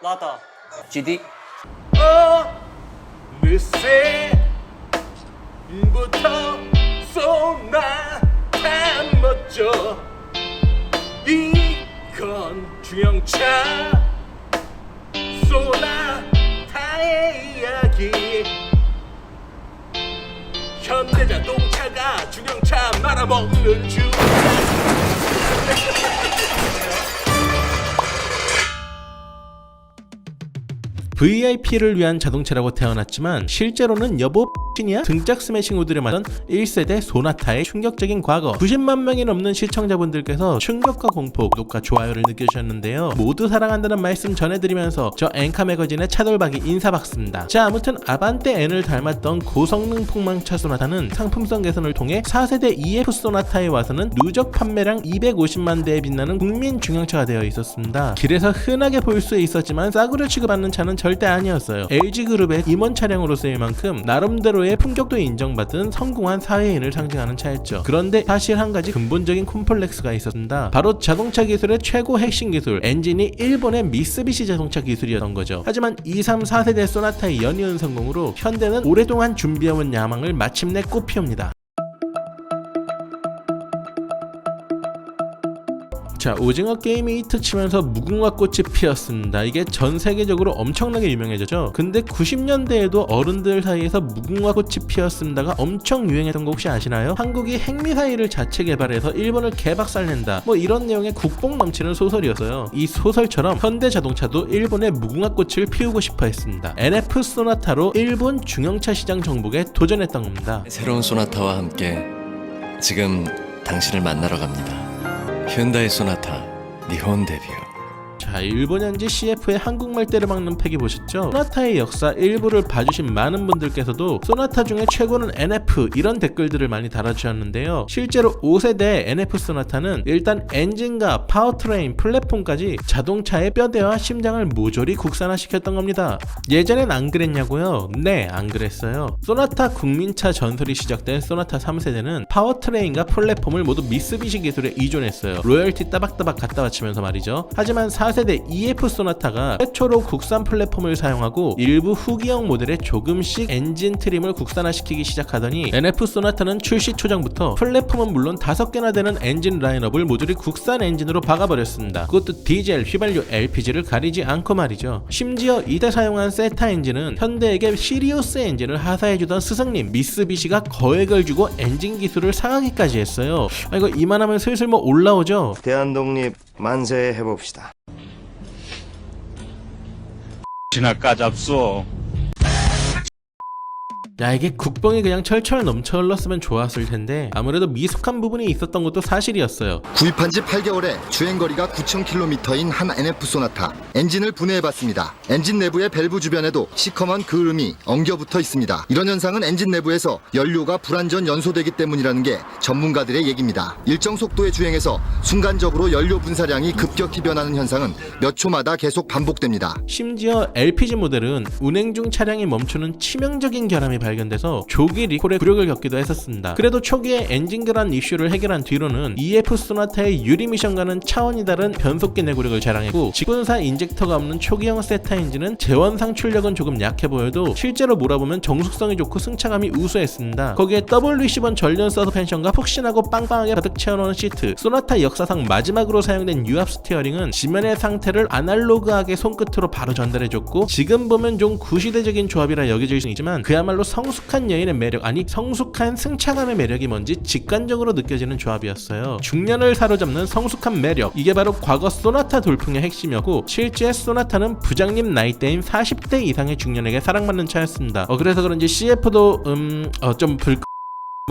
나왔다. GD. 어느새부터 쏟아다 멋져 이건 중형차 소나타의 이야기 현대자동차가 중형차 말아먹는 중 VIP를 위한 자동차라고 태어났지만 실제로는 여보 이야 등짝 스매싱 우드를 맞던 1세대 소나타의 충격적인 과거. 90만 명이 넘는 시청자분들께서 충격과 공포, 구독과 좋아요를 느껴주셨는데요. 모두 사랑한다는 말씀 전해드리면서 저 엔카 매거진의 차돌박이 인사박습니다. 자, 아무튼 아반떼 N을 닮았던 고성능 폭망차 소나타는 상품성 개선을 통해 4세대 EF 소나타에 와서는 누적 판매량 250만 대에 빛나는 국민 중형차가 되어 있었습니다. 길에서 흔하게 볼 수 있었지만 싸구려 취급받는 차는 절대 아니었어요. LG그룹의 임원 차량으로 쓰일 만큼 나름대로의 품격도 인정받은 성공한 사회인을 상징하는 차였죠. 그런데 사실 한 가지 근본적인 콤플렉스가 있었습니다. 바로 자동차 기술의 최고 핵심 기술, 엔진이 일본의 미쓰비시 자동차 기술이었던 거죠. 하지만 2, 3, 4세대 소나타의 연이은 성공으로 현대는 오랫동안 준비해온 야망을 마침내 꽃피웁니다. 자, 오징어 게임이 히트치면서 무궁화 꽃이 피었습니다. 이게 전 세계적으로 엄청나게 유명해졌죠. 근데 90년대에도 어른들 사이에서 무궁화 꽃이 피었습니다가 엄청 유행했던 거 혹시 아시나요? 한국이 핵미사일을 자체 개발해서 일본을 개박살낸다, 뭐 이런 내용의 국뽕 넘치는 소설이었어요. 이 소설처럼 현대자동차도 일본의 무궁화 꽃을 피우고 싶어 했습니다. NF 소나타로 일본 중형차 시장 정복에 도전했던 겁니다. 새로운 소나타와 함께 지금 당신을 만나러 갑니다. 현다이 소나타 니혼 데뷔. 자, 일본 현지 CF의 한국말 때를 막는 팩이 보셨죠? 소나타의 역사 일부를 봐주신 많은 분들께서도 소나타 중에 최고는 NF 이런 댓글들을 많이 달아주셨는데요. 실제로 5세대 NF 소나타는 일단 엔진과 파워트레인, 플랫폼까지 자동차의 뼈대와 심장을 모조리 국산화시켰던 겁니다. 예전엔 안 그랬냐고요? 네, 안 그랬어요. 소나타 국민차 전설이 시작된 소나타 3세대는 파워트레인과 플랫폼을 모두 미쓰비시 기술에 이존했어요. 로열티 따박따박 갖다 바치면서 말이죠. 하지만 4세대 EF 소나타가 최초로 국산 플랫폼을 사용하고 일부 후기형 모델에 조금씩 엔진 트림을 국산화시키기 시작하더니 NF 소나타는 출시 초장부터 플랫폼은 물론 5개나 되는 엔진 라인업을 모조리 국산 엔진으로 박아버렸습니다. 그것도 디젤, 휘발유, LPG를 가리지 않고 말이죠. 심지어 이때 사용한 세타 엔진은 현대에게 시리우스 엔진을 하사해주던 스승님 미쓰비시가 거액을 주고 엔진 기술을 사가기까지 했어요. 이거 이만하면 슬슬 뭐 올라오죠? 대한독립 만세 해봅시다. 지나 까잡소. 야, 이게 국뽕이 그냥 철철 넘쳐 흘렀으면 좋았을 텐데 아무래도 미숙한 부분이 있었던 것도 사실이었어요. 구입한 지 8개월에 주행거리가 9,000km인 한 NF 소나타. 엔진을 분해해봤습니다. 엔진 내부의 밸브 주변에도 시커먼 그을음이 엉겨붙어 있습니다. 이런 현상은 엔진 내부에서 연료가 불완전 연소되기 때문이라는 게 전문가들의 얘기입니다. 일정 속도의 주행에서 순간적으로 연료 분사량이 급격히 변하는 현상은 몇 초마다 계속 반복됩니다. 심지어 LPG 모델은 운행 중 차량이 멈추는 치명적인 결함이 발견돼서 조기 리콜의 굴욕을 겪기도 했었습니다. 그래도 초기에 엔진 교란 이슈를 해결한 뒤로는 EF 소나타의 유리 미션과는 차원이 다른 변속기 내구력을 자랑했고, 직분사 인젝터가 없는 초기형 세타 엔진은 제원 상출력은 조금 약해 보여도 실제로 몰아보면 정숙성이 좋고 승차감이 우수했습니다. 거기에 더블 리시번 전륜 서스펜션과 푹신하고 빵빵하게 가득 채워놓은 시트, 소나타 역사상 마지막으로 사용된 유압 스티어링은 지면의 상태를 아날로그하게 손끝으로 바로 전달해줬고, 지금 보면 좀 구시대적인 조합이라 여겨질 수 있지만 그야말로 성숙한 여인의 매력, 아니 성숙한 승차감의 매력이 뭔지 직관적으로 느껴지는 조합이었어요. 중년을 사로잡는 성숙한 매력, 이게 바로 과거 소나타 돌풍의 핵심이었고, 실제 소나타는 부장님 나이대인 40대 이상의 중년에게 사랑받는 차였습니다. 그래서 그런지 CF도 좀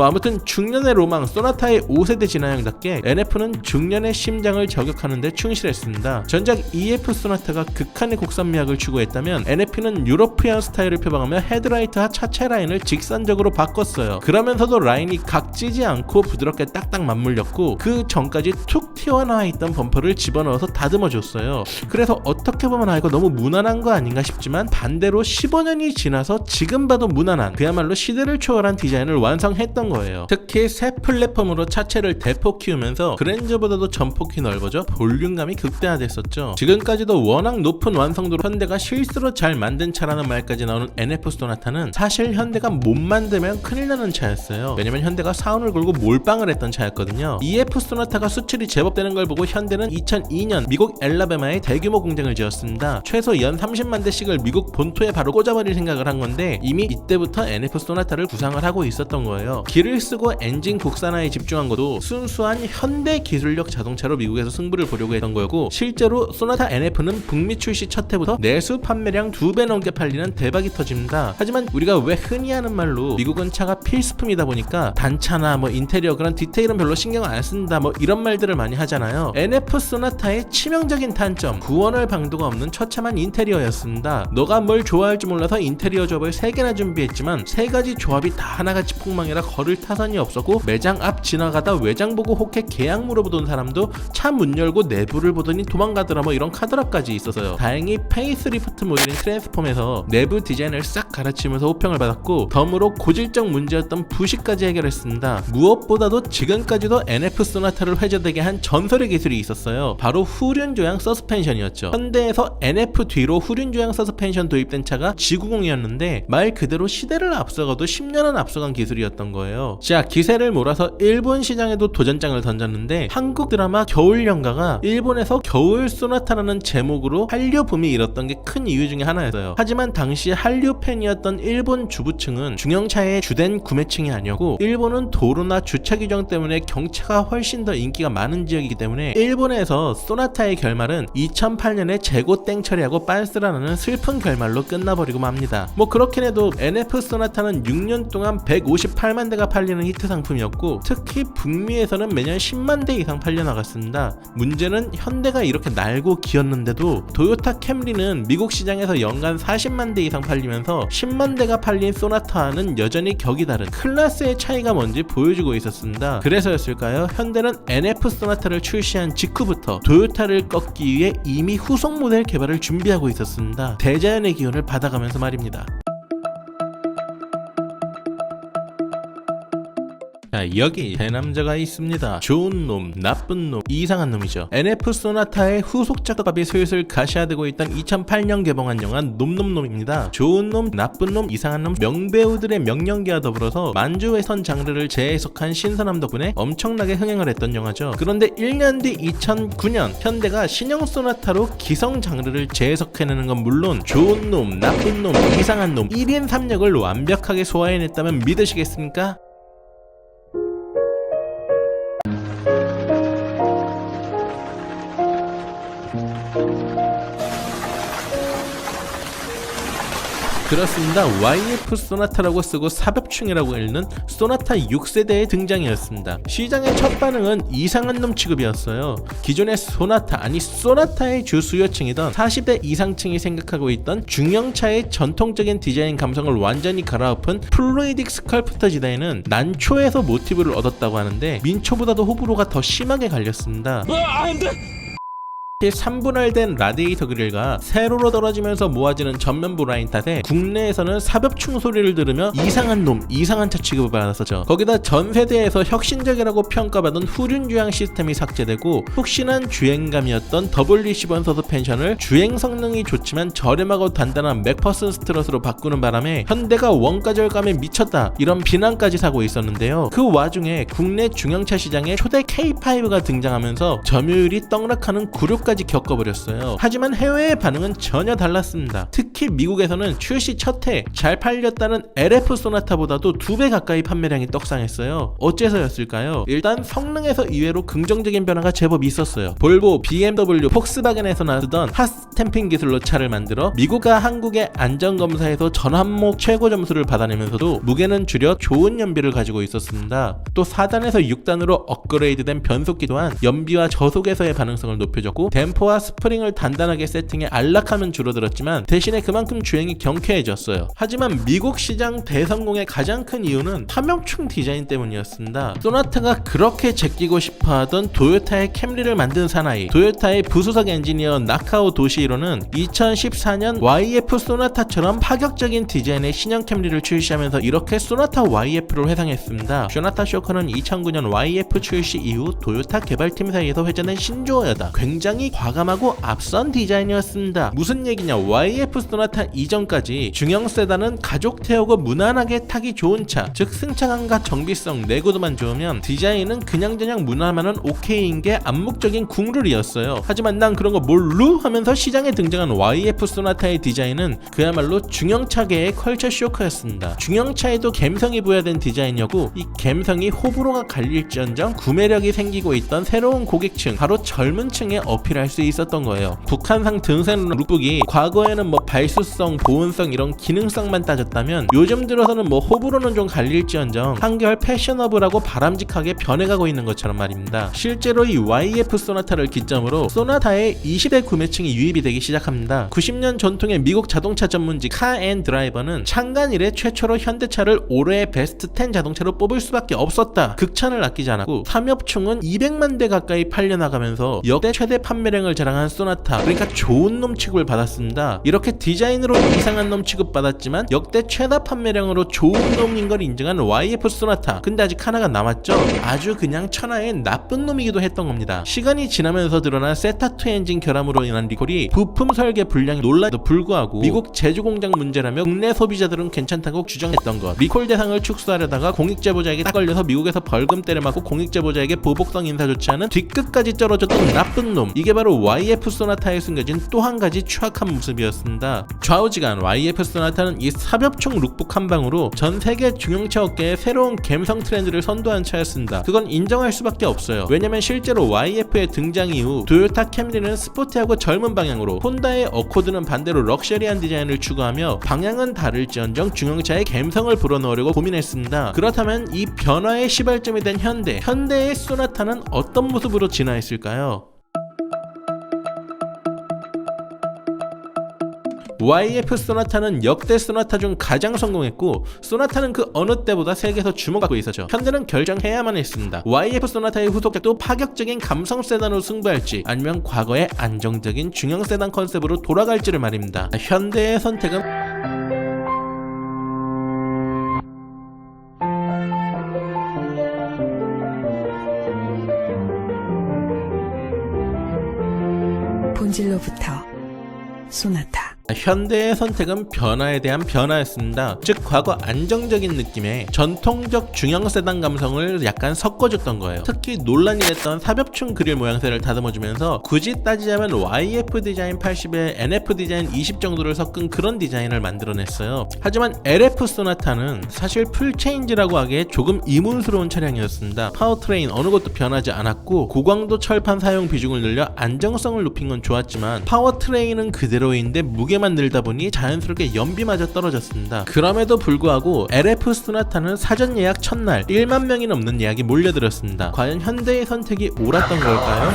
아무튼 중년의 로망 소나타의 5세대 진화형답게 NF는 중년의 심장을 저격하는 데 충실했습니다. 전작 EF 소나타가 극한의 곡선 미학을 추구했다면 NF는 유러피안 스타일을 표방하며 헤드라이트와 차체 라인을 직선적으로 바꿨어요. 그러면서도 라인이 각지지 않고 부드럽게 딱딱 맞물렸고, 그 전까지 툭 튀어나와 있던 범퍼를 집어넣어서 다듬어줬어요. 그래서 어떻게 보면 이거 너무 무난한 거 아닌가 싶지만, 반대로 15년이 지나서 지금 봐도 무난한, 그야말로 시대를 초월한 디자인을 완성했던 컸던 거예요. 특히 새 플랫폼으로 차체를 대폭 키우면서 그랜저보다도 전폭이 넓어져 볼륨감이 극대화됐었죠. 지금까지도 워낙 높은 완성도로 현대가 실수로 잘 만든 차라는 말까지 나오는 NF 소나타는 사실 현대가 못 만들면 큰일 나는 차였어요. 왜냐면 현대가 사운을 걸고 몰빵을 했던 차였거든요. EF 소나타가 수출이 제법 되는 걸 보고 현대는 2002년 미국 엘라베마에 대규모 공장을 지었습니다. 최소 연 30만 대씩을 미국 본토에 바로 꽂아버릴 생각을 한 건데 이미 이때부터 NF 소나타를 구상을 하고 있었던 거예요. 기를 쓰고 엔진 국산화에 집중한 것도 순수한 현대 기술력 자동차로 미국에서 승부를 보려고 했던 거였고, 실제로 소나타 NF는 북미 출시 첫 해부터 내수 판매량 2배 넘게 팔리는 대박이 터집니다. 하지만 우리가 왜 흔히 하는 말로 미국은 차가 필수품이다 보니까 단차나 뭐 인테리어 그런 디테일은 별로 신경 안 쓴다 뭐 이런 말들을 많이 하잖아요. NF 소나타의 치명적인 단점, 구원할 방도가 없는 처참한 인테리어였습니다. 너가 뭘 좋아할지 몰라서 인테리어 조합을 3개나 준비했지만 3가지 조합이 다 하나같이 폭망이라 걸을 타선이 없었고, 매장 앞 지나가다 외장 보고 혹해 계약 물어보던 사람도 차 문 열고 내부를 보더니 도망가더라 뭐 이런 카드락까지 있었어요. 다행히 페이스리프트 모델인 트랜스폼에서 내부 디자인을 싹 갈아치우면서 호평을 받았고, 덤으로 고질적 문제였던 부식까지 해결했습니다. 무엇보다도 지금까지도 NF 소나타를 회자되게 한 전설의 기술이 있었어요. 바로 후륜 조향 서스펜션이었죠. 현대에서 NF 뒤로 후륜 조향 서스펜션 도입된 차가 G90이었는데 말 그대로 시대를 앞서가도 10년은 앞서간 기술이었던 거예요. 자, 기세를 몰아서 일본 시장에도 도전장을 던졌는데 한국 드라마 겨울연가가 일본에서 겨울 소나타라는 제목으로 한류 붐이 일었던 게 큰 이유 중에 하나였어요. 하지만 당시 한류 팬이었던 일본 주부층은 중형차의 주된 구매층이 아니었고, 일본은 도로나 주차 규정 때문에 경차가 훨씬 더 인기가 많은 지역이기 때문에 일본에서 소나타의 결말은 2008년에 재고 땡 처리하고 빤스라는 슬픈 결말로 끝나버리고 맙니다. 뭐 그렇긴 해도 NF 소나타는 6년 동안 158만 대가 팔리는 히트 상품이었고, 특히 북미에서는 매년 10만 대 이상 팔려나갔습니다. 문제는 현대가 이렇게 날고 기었는데도 도요타 캠리는 미국 시장에서 연간 40만 대 이상 팔리면서 10만 대가 팔린 소나타와는 여전히 격이 다른 클래스의 차이가 뭔지 보여주고 있었습니다. 그래서였을까요? 현대는 NF 소나타를 출시한 직후부터 도요타를 꺾기 위해 이미 후속 모델 개발을 준비하고 있었습니다. 대자연의 기운을 받아가면서 말입니다. 자, 여기 대남자가 있습니다. 좋은 놈, 나쁜 놈, 이상한 놈이죠. NF 소나타의 후속 작업이 슬슬 가시화되고 있던 2008년 개봉한 영화 놈놈놈입니다. 좋은 놈, 나쁜 놈, 이상한 놈, 명배우들의 명연기와 더불어서 만주 웨스턴 장르를 재해석한 신선함 덕분에 엄청나게 흥행을 했던 영화죠. 그런데 1년 뒤 2009년 현대가 신형 소나타로 기성 장르를 재해석해내는 건 물론 좋은 놈, 나쁜 놈, 이상한 놈 1인 3역을 완벽하게 소화해냈다면 믿으시겠습니까? 그렇습니다. YF 소나타라고 쓰고 사벽충이라고 읽는 소나타 6세대의 등장이었습니다. 시장의 첫 반응은 이상한 놈 취급이었어요. 기존의 소나타, 아니 소나타의 주 수요층이던 40대 이상층이 생각하고 있던 중형차의 전통적인 디자인 감성을 완전히 갈아엎은 플루이딕 스컬프터 디자인은 난초에서 모티브를 얻었다고 하는데 민초보다도 호불호가 더 심하게 갈렸습니다. 3분할된 라디에이터 그릴과 세로로 떨어지면서 모아지는 전면부 라인 탓에 국내에서는 사벽충 소리를 들으며 이상한 놈, 이상한 차 취급을 받았었죠. 거기다 전 세대에서 혁신적이라고 평가받은 후륜 주행 시스템이 삭제되고 푹신한 주행감이었던 더블 리시번 서스펜션을 주행 성능이 좋지만 저렴하고 단단한 맥퍼슨 스트럿으로 바꾸는 바람에 현대가 원가 절감에 미쳤다 이런 비난까지 사고 있었는데요. 그 와중에 국내 중형차 시장에 초대 K5가 등장하면서 점유율이 떡락하는 굴욕 까지 겪어버렸어요. 하지만 해외의 반응은 전혀 달랐습니다. 특히 미국에서는 출시 첫 해 잘 팔렸다는 LF 소나타보다도 2배 가까이 판매량이 떡상했어요. 어째서였을까요? 일단 성능에서 이외로 긍정적인 변화가 제법 있었어요. 볼보, BMW, 폭스바겐에서나 쓰던 핫스탬핑 기술로 차를 만들어 미국과 한국의 안전검사에서 전환목 최고 점수를 받아내면서도 무게는 줄여 좋은 연비를 가지고 있었습니다. 또 4단에서 6단으로 업그레이드된 변속기 또한 연비와 저속에서의 반응성을 높여줬고, 댐퍼와 스프링을 단단하게 세팅해 안락함은 줄어들었지만 대신에 그만큼 주행이 경쾌해졌어요. 하지만 미국 시장 대성공의 가장 큰 이유는 사명충 디자인 때문이었습니다. 소나타가 그렇게 제끼고 싶어하던 도요타의 캠리를 만든 사나이, 도요타의 부수석 엔지니어 나카오 도시히로 뒤로는 2014년 YF 소나타처럼 파격적인 디자인의 신형 캠리를 출시하면서 이렇게 소나타 YF로 회상했습니다. 소나타 쇼커는 2009년 YF 출시 이후 도요타 개발팀 사이에서 회자된 신조어였다. 굉장히 과감하고 앞선 디자인이었습니다. 무슨 얘기냐, YF 소나타 이전까지 중형 세단은 가족 태우고 무난하게 타기 좋은 차, 즉 승차감과 정비성, 내구도만 좋으면 디자인은 그냥저냥 무난하면 오케이인 게 암묵적인 국룰이었어요. 하지만 난 그런 거 몰루 하면서 시장에 등장한 YF 소나타의 디자인은 그야말로 중형차계의 컬처 쇼크였습니다. 중형차에도 감성이 부여된 디자인이었고, 이 감성이 호불호가 갈릴지언정 구매력이 생기고 있던 새로운 고객층, 바로 젊은 층에 어필할 수 있었던 거예요. 북한상 등산 룩북이 과거에는 뭐 발수성, 보온성 이런 기능성만 따졌다면 요즘 들어서는 뭐 호불호는 좀 갈릴지언정 한결 패셔너블하고 바람직하게 변해가고 있는 것처럼 말입니다. 실제로 이 YF 소나타를 기점으로 소나타의 20대 구매층이 유입이 되기 시작합니다. 90년 전통의 미국 자동차 전문지 카앤드라이버는 창간 이래 최초로 현대차를 올해의 베스트 10 자동차로 뽑을 수밖에 없었다. 극찬을 아끼지 않았고, 삼엽총은 200만 대 가까이 팔려나가면서 역대 최대 판매량을 자랑한 소나타, 그러니까 좋은 놈 취급을 받았습니다. 이렇게 디자인으로 이상한 놈 취급받았지만 역대 최다 판매량으로 좋은 놈인 걸 인정한 YF 소나타. 근데 아직 하나가 남았죠. 아주 그냥 천하의 나쁜 놈이기도 했던 겁니다. 시간이 지나면서 드러난 세타2 엔진 결함으로 인한 리콜이 부품 설계 불량이 논란에도 불구하고 미국 제조 공장 문제라며 국내 소비자들은 괜찮다고 주장했던 것, 리콜 대상을 축소하려다가 공익제보자에게 딱 걸려서 미국에서 벌금 때려맞고 공익제보자에게 보복성 인사 조치하는 뒤끝까지 쩔어졌던 나쁜 놈, 이게 바로 YF 소나타에 숨겨진 또 한 가지 추악한 모습이었습니다. 좌우지간 YF 소나타는 이 사벽총 룩북 한 방으로 전 세계 중형차 업계의 새로운 감성 트렌드를 선도한 차였습니다. 그건 인정할 수밖에 없어요. 왜냐면 실제로 YF의 등장 이후 도요타 캠리는 스포티하고 젊은 방향으로, 혼다의 어코드는 반대로 럭셔리한 디자인을 추구하며 방향은 다를지언정 중형차의 감성을 불어넣으려고 고민했습니다. 그렇다면 이 변화의 시발점이 된 현대의 소나타는 어떤 모습으로 진화했을까요? YF 소나타는 역대 소나타 중 가장 성공했고, 소나타는 그 어느 때보다 세계에서 주목받고 있었죠. 현대는 결정해야만 했습니다. YF 소나타의 후속작도 파격적인 감성 세단으로 승부할지, 아니면 과거의 안정적인 중형 세단 컨셉으로 돌아갈지를 말입니다. 현대의 선택은 본질로부터 소나타. 현대의 선택은 변화에 대한 변화였습니다. 즉 과거 안정적인 느낌의 전통적 중형 세단 감성을 약간 섞어줬던 거예요. 특히 논란이 됐던 사벽충 그릴 모양새를 다듬어주면서 굳이 따지자면 YF 디자인 80에 NF 디자인 20 정도를 섞은 그런 디자인을 만들어냈어요. 하지만 LF 소나타는 사실 풀체인지라고 하기에 조금 이문스러운 차량이었습니다. 파워트레인 어느 것도 변하지 않았고, 고광도 철판 사용 비중을 늘려 안정성을 높인 건 좋았지만 파워트레인은 그대로인데 무게만 늘다 보니 자연스럽게 연비마저 떨어졌습니다. 그럼에도 불구하고 LF 소나타는 사전 예약 첫날 1만 명이 넘는 예약이 몰려들었습니다. 과연 현대의 선택이 옳았던 걸까요?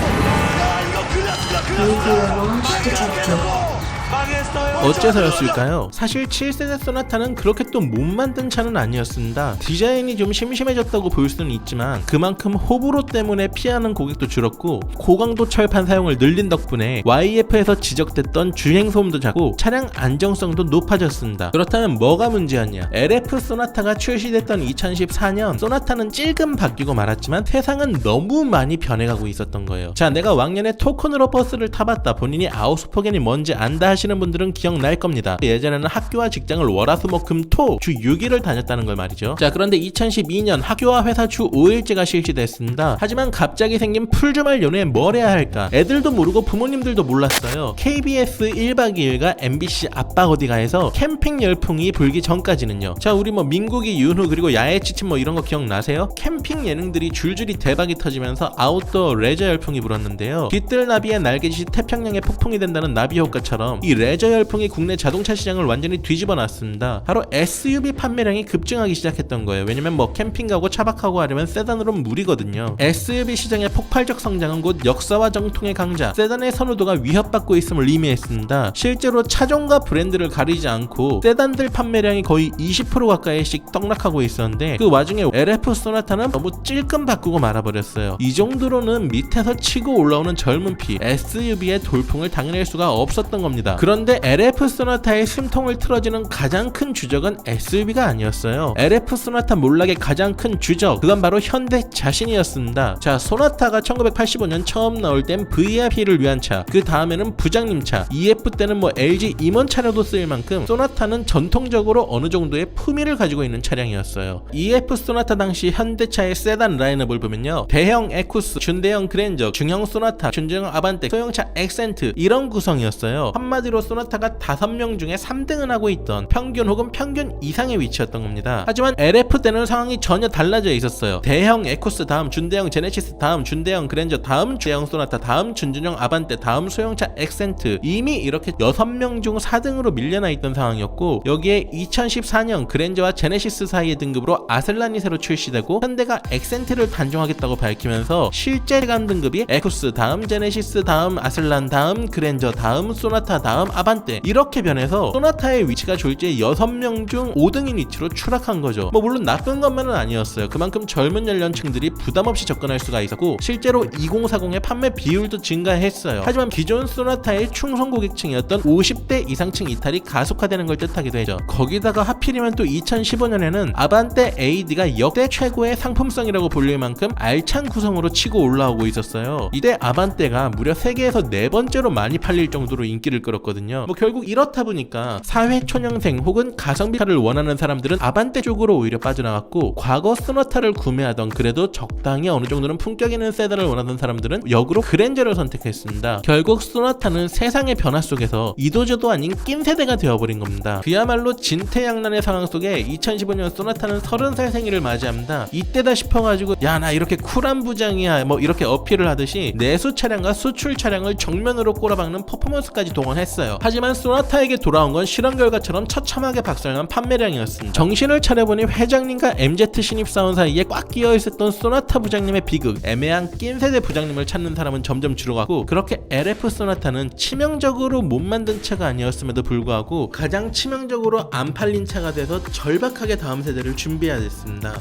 어째서였을까요? 사실 7세대 소나타는 그렇게 또 못 만든 차는 아니었습니다. 디자인이 좀 심심해졌다고 볼 수는 있지만 그만큼 호불호 때문에 피하는 고객도 줄었고, 고강도 철판 사용을 늘린 덕분에 YF에서 지적됐던 주행 소음도 작고 차량 안정성도 높아졌습니다. 그렇다면 뭐가 문제였냐? LF 소나타가 출시됐던 2014년 소나타는 찔끔 바뀌고 말았지만 세상은 너무 많이 변해가고 있었던 거예요. 자, 내가 왕년에 토큰으로 버스를 타봤다, 본인이 아우스포겐이 뭔지 안다 하시는 분들은 기억날 겁니다. 예전에는 학교와 직장을 월화수목금토 주 6일을 다녔다는 걸 말이죠. 자, 그런데 2012년 학교와 회사 주 5일제가 실시됐습니다. 하지만 갑자기 생긴 풀주말 연휴에 뭘 해야 할까? 애들도 모르고 부모님들도 몰랐어요. KBS 1박 2일과 MBC 아빠 어디가에서 캠핑 열풍이 불기 전까지는요. 자, 우리 뭐 민국이, 윤후, 그리고 야외 지침 뭐 이런 거 기억나세요? 캠핑 예능들이 줄줄이 대박이 터지면서 아웃도어 레저 열풍이 불었는데요. 깃들 나비의 날개짓이 태평양에 폭풍이 된다는 나비 효과처럼 이 레저 레저 열풍이 국내 자동차 시장을 완전히 뒤집어 놨습니다. 바로 SUV 판매량이 급증하기 시작했던 거예요. 왜냐면 뭐 캠핑 가고 차박하고 하려면 세단으로는 무리거든요. SUV 시장의 폭발적 성장은 곧 역사와 정통의 강자, 세단의 선호도가 위협받고 있음을 의미했습니다. 실제로 차종과 브랜드를 가리지 않고 세단들 판매량이 거의 20% 가까이씩 떡락하고 있었는데 그 와중에 LF 소나타는 너무 찔끔 바꾸고 말아버렸어요. 이 정도로는 밑에서 치고 올라오는 젊은 피 SUV의 돌풍을 당해낼 수가 없었던 겁니다. 그런데 LF 소나타의 숨통을 틀어지는 가장 큰 주적은 SUV가 아니었어요. LF 소나타 몰락의 가장 큰 주적, 그건 바로 현대 자신이었습니다. 자, 소나타가 1985년 처음 나올 땐 VIP를 위한 차, 그 다음에는 부장님 차, EF 때는 뭐 LG 임원 차량도 쓰일 만큼 소나타는 전통적으로 어느 정도의 품위를 가지고 있는 차량이었어요. EF 소나타 당시 현대차의 세단 라인업을 보면요, 대형 에쿠스, 준대형 그랜저, 중형 소나타, 준중형 아반떼, 소형차 엑센트, 이런 구성이었어요. 한마디로 소나타가 5명 중에 3등을 하고 있던 평균 혹은 평균 이상의 위치였던 겁니다. 하지만 LF 때는 상황이 전혀 달라져 있었어요. 대형 에쿠스 다음 준대형 제네시스 다음 준대형 그랜저 다음 대형 소나타 다음 준중형 아반떼 다음 소형차 엑센트, 이미 이렇게 6명 중 4등으로 밀려나 있던 상황이었고, 여기에 2014년 그랜저와 제네시스 사이의 등급으로 아슬란이 새로 출시되고 현대가 엑센트를 단종하겠다고 밝히면서 실제 간 등급이 에쿠스 다음 제네시스 다음 아슬란 다음 그랜저 다음 소나타 다음 아반떼 이렇게 변해서 소나타의 위치가 졸지에 6명 중 5등인 위치로 추락한 거죠. 뭐 물론 나쁜 것만은 아니었어요. 그만큼 젊은 연령층들이 부담없이 접근할 수가 있었고 실제로 2040의 판매 비율도 증가했어요. 하지만 기존 소나타의 충성 고객층이었던 50대 이상층 이탈이 가속화되는 걸 뜻하기도 해죠. 거기다가 하필이면 또 2015년에는 아반떼 AD가 역대 최고의 상품성이라고 불릴 만큼 알찬 구성으로 치고 올라오고 있었어요. 이때 아반떼가 무려 세계에서 4번째로 많이 팔릴 정도로 인기를 끌었거든요. 뭐 결국 이렇다 보니까 사회초년생 혹은 가성비카를 원하는 사람들은 아반떼 쪽으로 오히려 빠져나갔고, 과거 소나타를 구매하던 그래도 적당히 어느 정도는 품격 있는 세단을 원하던 사람들은 역으로 그랜저를 선택했습니다. 결국 소나타는 세상의 변화 속에서 이도저도 아닌 낀세대가 되어버린 겁니다. 그야말로 진퇴양난의 상황 속에 2015년 소나타는 30살 생일을 맞이합니다. 이때다 싶어가지고 야, 나 이렇게 쿨한 부장이야 뭐 이렇게 어필을 하듯이 내수 차량과 수출 차량을 정면으로 꼬라박는 퍼포먼스까지 동원했어요. 하지만 소나타에게 돌아온 건 실험 결과처럼 처참하게 박살난 판매량이었습니다. 정신을 차려보니 회장님과 MZ 신입사원 사이에 꽉 끼어있었던 소나타 부장님의 비극, 애매한 낀세대 부장님을 찾는 사람은 점점 줄어가고, 그렇게 LF 소나타는 치명적으로 못 만든 차가 아니었음에도 불구하고 가장 치명적으로 안 팔린 차가 돼서 절박하게 다음 세대를 준비해야 됐습니다.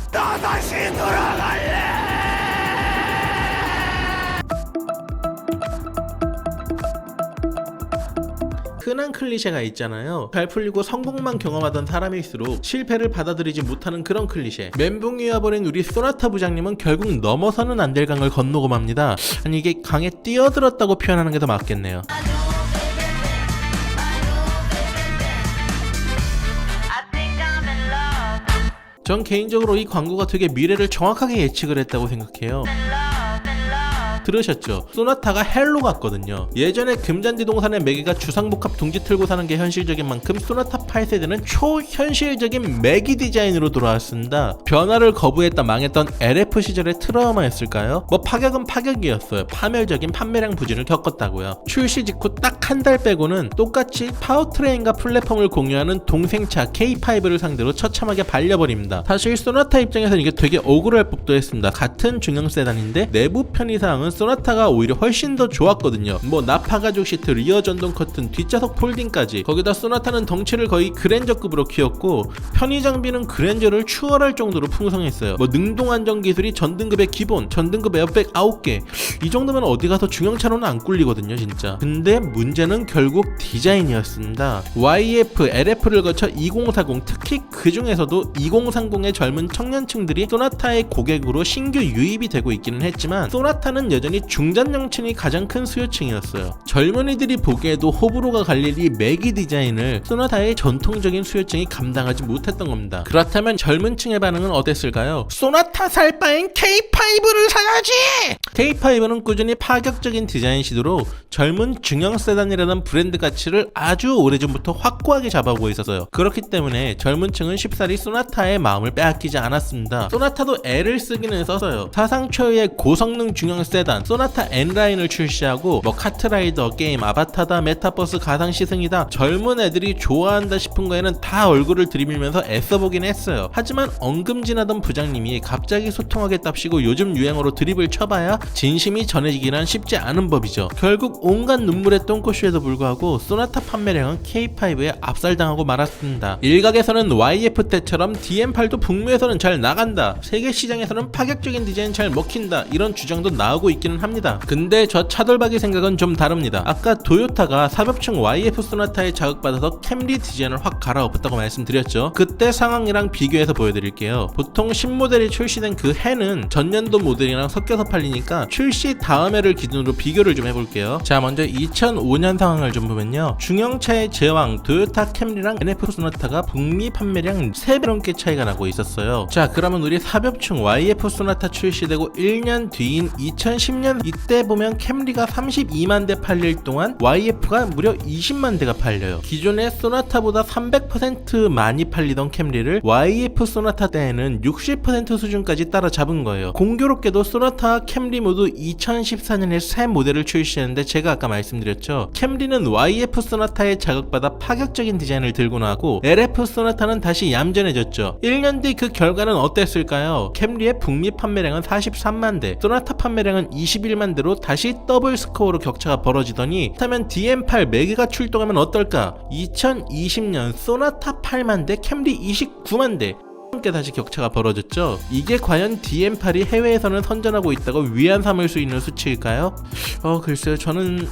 흔한 클리셰가 있잖아요. 잘 풀리고 성공만 경험하던 사람일수록 실패를 받아들이지 못하는 그런 클리셰. 멘붕이 와버린 우리 소나타 부장님은 결국 넘어서는 안 될 강을 건너고 맙니다. 아니 이게 강에 뛰어들었다고 표현하는 게 더 맞겠네요. 전 개인적으로 이 광고가 되게 미래를 정확하게 예측을 했다고 생각해요. 들으셨죠? 소나타가 헬로 갔거든요. 예전에 금잔디 동산의 매기가 주상복합 둥지 틀고 사는 게 현실적인 만큼 소나타 8세대는 초현실적인 매기 디자인으로 돌아왔습니다. 변화를 거부했다 망했던 LF 시절의 트라우마였을까요? 뭐 파격은 파격이었어요. 파멸적인 판매량 부진을 겪었다고요. 출시 직후 딱 한 달 빼고는 똑같이 파워트레인과 플랫폼을 공유하는 동생차 K5를 상대로 처참하게 발려버립니다. 사실 소나타 입장에서는 이게 되게 억울할 법도 했습니다. 같은 중형 세단인데 내부 편의사항은 소나타가 오히려 훨씬 더 좋았거든요. 뭐 나파 가죽 시트, 리어 전동 커튼, 뒷좌석 폴딩까지. 거기다 소나타는 덩치를 거의 그랜저급으로 키웠고 편의 장비는 그랜저를 추월할 정도로 풍성했어요. 뭐 능동 안정 기술이 전등급의 기본, 전등급 에어백 9개. 이 정도면 어디 가서 중형차로는 안 꿀리거든요 진짜. 근데 문제는 결국 디자인이었습니다. YF, LF를 거쳐 2040, 특히 그 중에서도 2030의 젊은 청년층들이 소나타의 고객으로 신규 유입이 되고 있기는 했지만 소나타는 여전히 중장년층이 가장 큰 수요층이었어요. 젊은이들이 보기에도 호불호가 갈릴 이 매기 디자인을 소나타의 전통적인 수요층이 감당하지 못했던 겁니다. 그렇다면 젊은 층의 반응은 어땠을까요? 소나타 살 바엔 K5를 사야지! K5는 꾸준히 파격적인 디자인 시도로 젊은 중형 세단이라는 브랜드 가치를 아주 오래전부터 확고하게 잡아오고 있어서요. 그렇기 때문에 젊은 층은 쉽사리 소나타의 마음을 빼앗기지 않았습니다. 소나타도 애를 쓰기는 써서요. 사상 초유의 고성능 중형 세단 일단 소나타 N라인을 출시하고 뭐 카트라이더 게임, 아바타다, 메타버스, 가상시승이다, 젊은 애들이 좋아한다 싶은 거에는 다 얼굴을 들이밀면서 애써보긴 했어요. 하지만 언금진하던 부장님이 갑자기 소통하겠답시고 요즘 유행어로 드립을 쳐봐야 진심이 전해지기란 쉽지 않은 법이죠. 결국 온갖 눈물의 똥꼬쇼에도 불구하고 소나타 판매량은 K5에 압살당하고 말았습니다. 일각에서는 YF 때처럼 DM8도 북미에서는 잘 나간다, 세계 시장에서는 파격적인 디자인 잘 먹힌다, 이런 주장도 나오고 있기는 합니다. 근데 저 차돌박이 생각은 좀 다릅니다. 아까 도요타가 사벽층 YF 소나타에 자극받아서 캠리 디자인을 확 갈아엎었다고 말씀드렸죠. 그때 상황이랑 비교해서 보여드릴게요. 보통 신모델이 출시된 그 해는 전년도 모델이랑 섞여서 팔리니까 출시 다음 해를 기준으로 비교를 좀 해볼게요. 자, 먼저 2005년 상황을 좀 보면요, 중형차의 제왕 도요타 캠리랑 NF 소나타가 북미 판매량 3배 넘게 차이가 나고 있었어요. 자, 그러면 우리 사벽층 YF 소나타 출시되고 1년 뒤인 2010년 이때 보면 캠리가 32만 대 팔릴 동안 YF가 무려 20만 대가 팔려요. 기존의 소나타보다 300% 많이 팔리던 캠리를 YF 소나타 때에는 60% 수준까지 따라잡은 거예요. 공교롭게도 소나타와 캠리 모두 2014년에 새 모델을 출시했는데 제가 아까 말씀드렸죠, 캠리는 YF 소나타에 자극받아 파격적인 디자인을 들고 나고 LF 소나타는 다시 얌전해졌죠. 1년 뒤 그 결과는 어땠을까요? 캠리의 북미 판매량은 43만 대, 소나타 판매량은 21만 대로 다시 더블 스코어로 격차가 벌어지더니, 그렇다면 DM8 4개가 출동하면 어떨까? 2020년 소나타 8만 대, 캠리 29만 대, 게 다시 격차가 벌어졌죠. 이게 과연 DM8이 해외에서는 선전하고 있다고 위안 삼을 수 있는 수치일까요? 글쎄요, 저는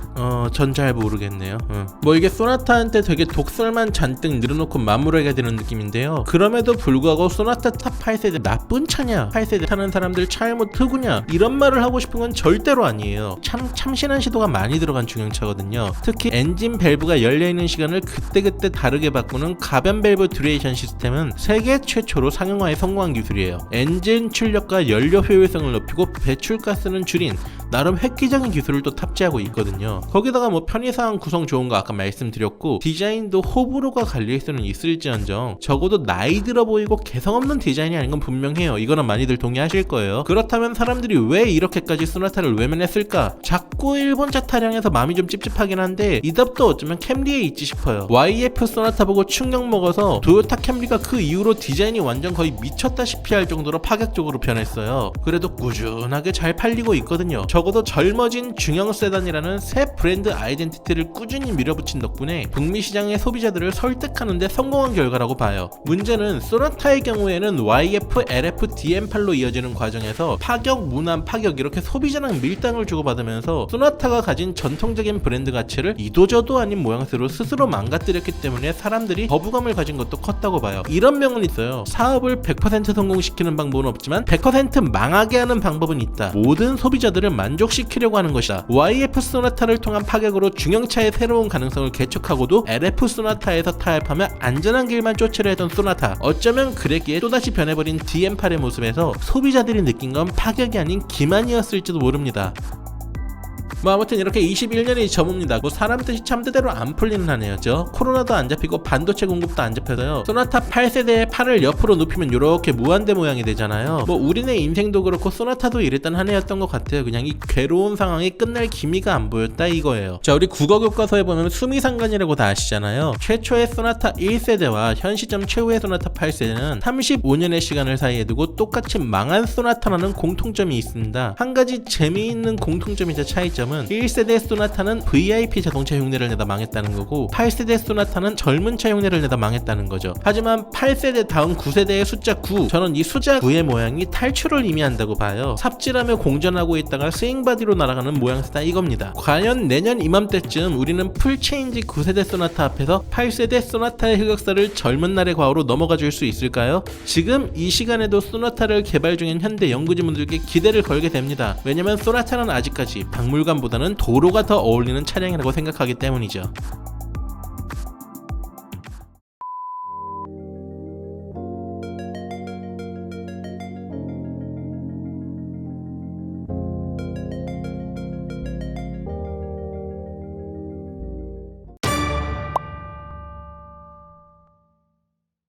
전 잘 모르겠네요. 뭐 이게 소나타한테 되게 독설만 잔뜩 늘어놓고 마무리하게 되는 느낌인데요, 그럼에도 불구하고 소나타 탑 8세대 나쁜 차냐, 8세대 타는 사람들 차에 뭐 트구냐, 이런 말을 하고 싶은 건 절대로 아니에요. 참신한 시도가 많이 들어간 중형차거든요. 특히 엔진 밸브가 열려있는 시간을 그때그때 다르게 바꾸는 가변 밸브 듀레이션 시스템은 세계 최초로 상용화에 성공한 기술이에요. 엔진 출력과 연료 효율성을 높이고 배출가스는 줄인 나름 획기적인 기술을 또 탑재하고 있거든요. 거기다가 뭐 편의사항 구성 좋은 거 아까 말씀드렸고, 디자인도 호불호가 갈릴 수는 있을지언정 적어도 나이 들어 보이고 개성 없는 디자인이 아닌 건 분명해요. 이거는 많이들 동의하실 거예요. 그렇다면 사람들이 왜 이렇게까지 소나타를 외면했을까? 자꾸 일본차 타령에서 마음이 좀 찝찝하긴 한데 이 답도 어쩌면 캠리에 있지 싶어요. YF 소나타 보고 충격 먹어서 도요타 캠리가 그 이후로 디자인이 완전 거의 미쳤다시피 할 정도로 파격적으로 변했어요. 그래도 꾸준하게 잘 팔리고 있거든요. 적어도 젊어진 중형 세단이라는 새 브랜드 아이덴티티를 꾸준히 밀어붙인 덕분에 북미 시장의 소비자들을 설득하는 데 성공한 결과라고 봐요. 문제는 소나타의 경우에는 YF, LF, DM8로 이어지는 과정에서 파격, 무난, 파격 이렇게 소비자랑 밀당을 주고받으면서 소나타가 가진 전통적인 브랜드 가치를 이도저도 아닌 모양새로 스스로 망가뜨렸기 때문에 사람들이 거부감을 가진 것도 컸다고 봐요. 이런 명은 있어요. 사업을 100% 성공시키는 방법은 없지만 100% 망하게 하는 방법은 있다. 모든 소비자들을 만족시키려고 하는 것이다. YF 소나타를 통한 파격으로 중형차의 새로운 가능성을 개척하고도 LF 소나타에서 타협하며 안전한 길만 쫓으려 했던 소나타, 어쩌면 그랬기에 또다시 변해버린 DM8의 모습에서 소비자들이 느낀 건 파격이 아닌 기만이었을지도 모릅니다. 뭐 아무튼 이렇게 21년이 저뭅니다. 뭐 사람 뜻이 참대대로 안 풀리는 한 해였죠. 코로나도 안 잡히고 반도체 공급도 안 잡혀서요, 소나타 8세대의 팔을 옆으로 눕히면 이렇게 무한대 모양이 되잖아요. 뭐 우리네 인생도 그렇고 소나타도 이랬던 한 해였던 것 같아요. 그냥 이 괴로운 상황이 끝날 기미가 안 보였다 이거예요. 자, 우리 국어 교과서에 보면 수미상관이라고 다 아시잖아요. 최초의 소나타 1세대와 현 시점 최후의 소나타 8세대는 35년의 시간을 사이에 두고 똑같이 망한 소나타라는 공통점이 있습니다. 한 가지 재미있는 공통점이자 차이점, 1세대 소나타는 VIP 자동차 흉내를 내다 망했다는 거고 8세대 소나타는 젊은 차 흉내를 내다 망했다는 거죠. 하지만 8세대 다음 9세대의 숫자 9, 저는 이 숫자 9의 모양이 탈출을 의미한다고 봐요. 삽질하며 공전하고 있다가 스윙바디로 날아가는 모양새다 이겁니다. 과연 내년 이맘때쯤 우리는 풀체인지 9세대 소나타 앞에서 8세대 소나타의 흑역사를 젊은 날의 과거로 넘어가 줄 수 있을까요? 지금 이 시간에도 소나타를 개발 중인 현대 연구진분들께 기대를 걸게 됩니다. 왜냐면 소나타는 아직까지 박물관 보다는 도로가 더 어울리는 차량이라고 생각하기 때문이죠.